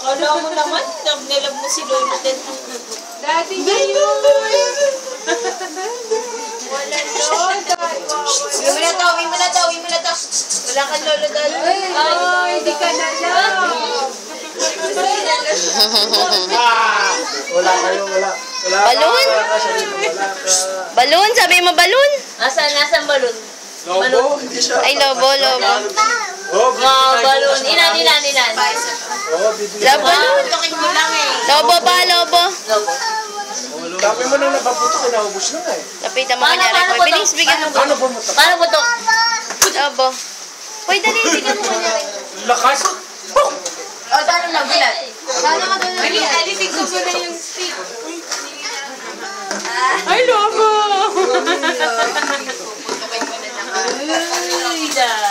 Kala mo naman, nilab mo si Lolo din. Dati niya yun. Wala Lolo. Uwi mo na to. Wala kang Lolo doon. Ay, hindi ka na lang. Wala kayo, wala. Balon? Balon, sabi mo balon? Nasaan balon? Lobo? Hindi siya. Ay, lobo. Oh, Balon. Ilan. oh, bibili. Lobo. Tukin mo lang eh. Lobo ba, lobo? Dami mo nang napaputok, naubos na nga eh. Lapitan mo kanya record. Bilis, bigyan mo. Paano pumutok? Paano po to? Lobo. Hoy, dali, bigyan mo kanya record. Lakas! O, paano na bilat? Paano ka doon na alisin ko na yung stick. Ay, lobo. Tukin mo na lang.